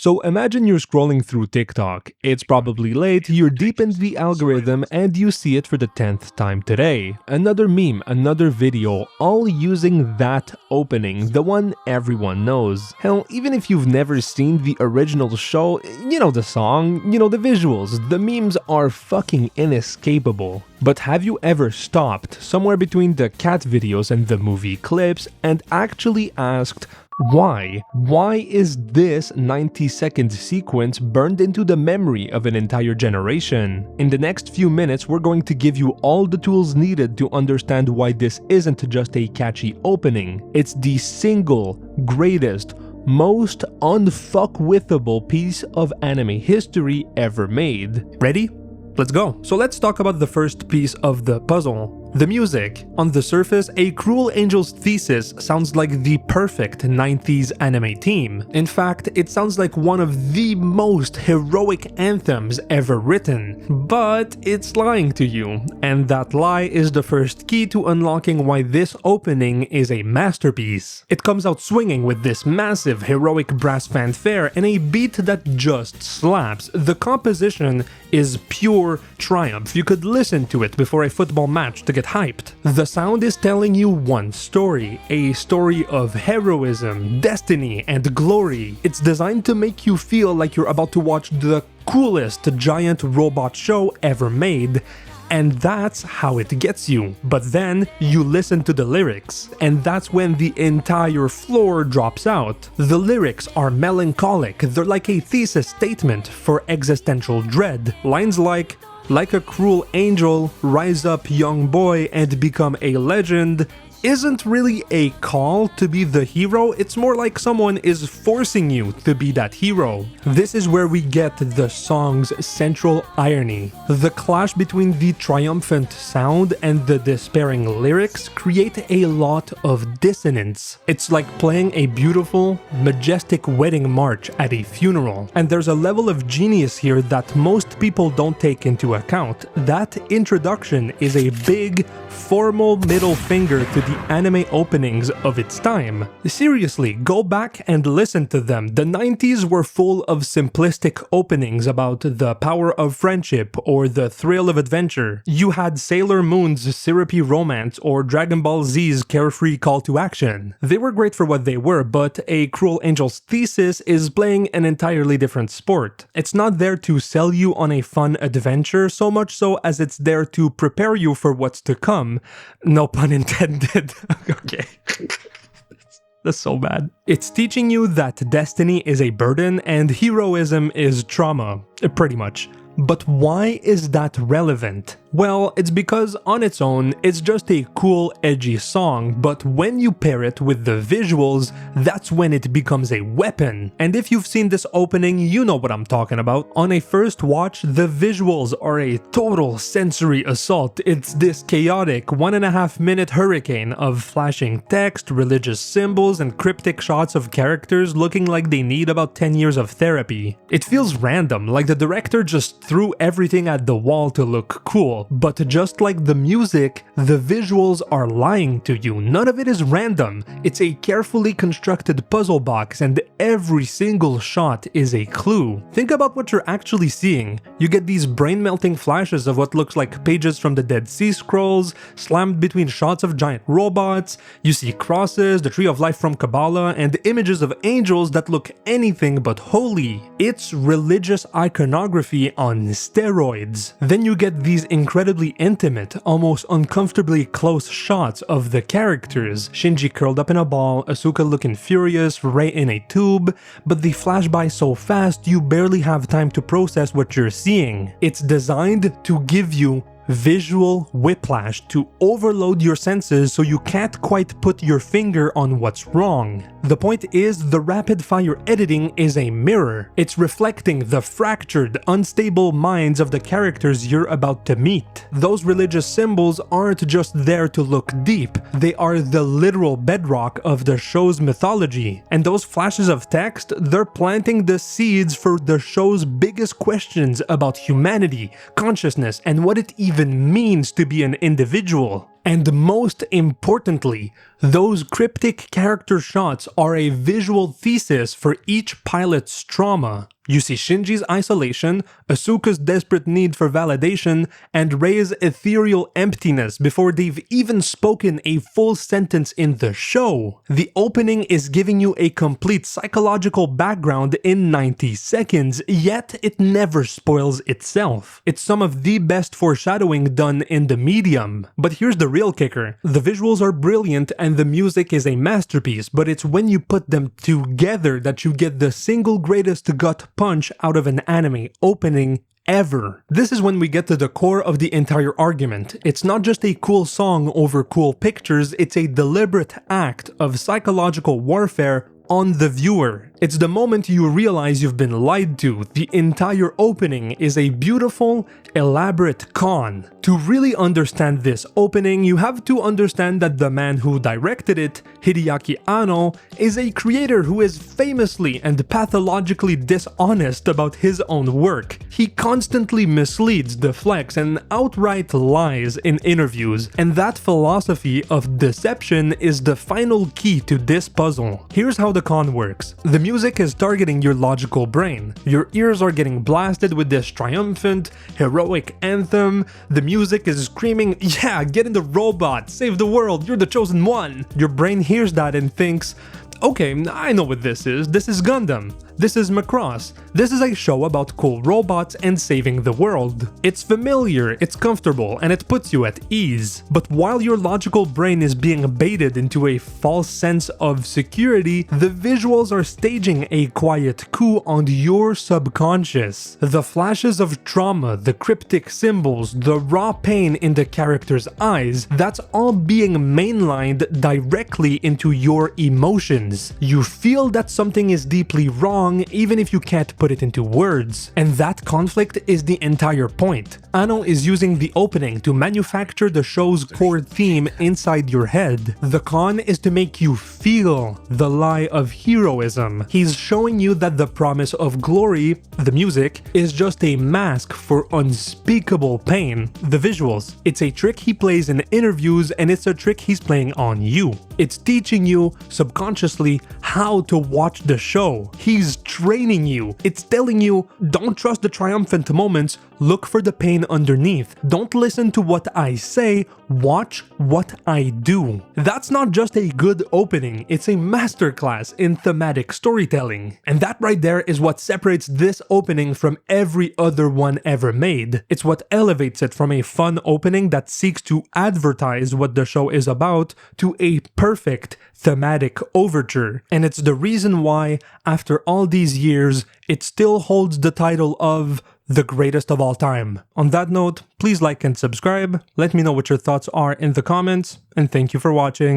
So imagine you're scrolling through TikTok. It's probably late, you're deep in the algorithm, and you see it for the 10th time today. Another meme, another video, all using that opening, the one everyone knows. Hell, even if you've never seen the original show, you know the song, you know the visuals, the memes are fucking inescapable. But have you ever stopped somewhere between the cat videos and the movie clips and actually asked, why? Why is this 90-second sequence burned into the memory of an entire generation? In the next few minutes, we're going to give you all the tools needed to understand why this isn't just a catchy opening. It's the single greatest, most unfuckwithable piece of anime history ever made. Ready? Let's go. So let's talk about the first piece of the puzzle. The music. On the surface, A Cruel Angel's Thesis sounds like the perfect 90s anime theme. In fact, it sounds like one of the most heroic anthems ever written. But it's lying to you, and that lie is the first key to unlocking why this opening is a masterpiece. It comes out swinging with this massive heroic brass fanfare and a beat that just slaps. The composition is pure triumph. You could listen to it before a football match to get hyped. The sound is telling you one story, a story of heroism, destiny, and glory. It's designed to make you feel like you're about to watch the coolest giant robot show ever made. And that's how it gets you. But then you listen to the lyrics, and that's when the entire floor drops out. The lyrics are melancholic, they're like a thesis statement for existential dread. Lines like a cruel angel, rise up young boy and become a legend, isn't really a call to be the hero, it's more like someone is forcing you to be that hero. This is where we get the song's central irony. The clash between the triumphant sound and the despairing lyrics create a lot of dissonance. It's like playing a beautiful, majestic wedding march at a funeral. And there's a level of genius here that most people don't take into account. That introduction is a big, formal middle finger to the anime openings of its time. Seriously, go back and listen to them. The 90s were full of simplistic openings about the power of friendship or the thrill of adventure. You had Sailor Moon's syrupy romance or Dragon Ball Z's carefree call to action. They were great for what they were, but A Cruel Angel's Thesis is playing an entirely different sport. It's not there to sell you on a fun adventure so much so as it's there to prepare you for what's to come. No pun intended. Okay. That's so bad. It's teaching you that destiny is a burden and heroism is trauma, pretty much. But why is that relevant? Well, it's because on its own, it's just a cool, edgy song, but when you pair it with the visuals, that's when it becomes a weapon. And if you've seen this opening, you know what I'm talking about. On a first watch, the visuals are a total sensory assault. It's this chaotic 1.5-minute hurricane of flashing text, religious symbols, and cryptic shots of characters looking like they need about 10 years of therapy. It feels random, like the director just threw everything at the wall to look cool. But just like the music, the visuals are lying to you. None of it is random. It's a carefully constructed puzzle box and every single shot is a clue. Think about what you're actually seeing. You get these brain-melting flashes of what looks like pages from the Dead Sea Scrolls, slammed between shots of giant robots. You see crosses, the Tree of Life from Kabbalah, and images of angels that look anything but holy. It's religious iconography on steroids. Then you get these incredibly intimate, almost uncomfortably close shots of the characters. Shinji curled up in a ball, Asuka looking furious, Rei in a tube, but they flash by so fast you barely have time to process what you're seeing. It's designed to give you visual whiplash, to overload your senses so you can't quite put your finger on what's wrong. The point is, the rapid-fire editing is a mirror. It's reflecting the fractured, unstable minds of the characters you're about to meet. Those religious symbols aren't just there to look deep, they are the literal bedrock of the show's mythology. And those flashes of text, they're planting the seeds for the show's biggest questions about humanity, consciousness, and what it even means to be an individual. And most importantly, Those cryptic character shots are a visual thesis for each pilot's trauma. You see Shinji's isolation, Asuka's desperate need for validation, and Rei's ethereal emptiness before they've even spoken a full sentence in the show. The opening is giving you a complete psychological background in 90 seconds, yet it never spoils itself. It's some of the best foreshadowing done in the medium. But here's the real kicker. The visuals are brilliant and the music is a masterpiece, but it's when you put them together that you get the single greatest gut punch out of an anime opening ever. This is when we get to the core of the entire argument. It's not just a cool song over cool pictures, it's a deliberate act of psychological warfare on the viewer. It's the moment you realize you've been lied to. The entire opening is a beautiful, elaborate con. To really understand this opening, you have to understand that the man who directed it, Hideaki Anno, is a creator who is famously and pathologically dishonest about his own work. He constantly misleads, deflects, and outright lies in interviews, and that philosophy of deception is the final key to this puzzle. Here's how the con works. The music is targeting your logical brain. Your ears are getting blasted with this triumphant, heroic anthem. The music is screaming, yeah, get in the robot, save the world, you're the chosen one. Your brain hears that and thinks, okay, I know what this is. This is Gundam. This is Macross. This is a show about cool robots and saving the world. It's familiar, it's comfortable, and it puts you at ease. But while your logical brain is being baited into a false sense of security, the visuals are staging a quiet coup on your subconscious. The flashes of trauma, the cryptic symbols, the raw pain in the character's eyes, that's all being mainlined directly into your emotions. You feel that something is deeply wrong even if you can't put it into words. And that conflict is the entire point. Anno is using the opening to manufacture the show's core theme inside your head. The con is to make you feel the lie of heroism. He's showing you that the promise of glory, the music, is just a mask for unspeakable pain. The visuals, it's a trick he plays in interviews and it's a trick he's playing on you. It's teaching you subconsciously how to watch the show. He's training you. It's telling you, don't trust the triumphant moments, look for the pain underneath. Don't listen to what I say, watch what I do. That's not just a good opening, it's a masterclass in thematic storytelling. And that right there is what separates this opening from every other one ever made. It's what elevates it from a fun opening that seeks to advertise what the show is about to a perfect thematic overture. And it's the reason why, after all these years, it still holds the title of the greatest of all time. On that note, please like and subscribe, let me know what your thoughts are in the comments, and thank you for watching.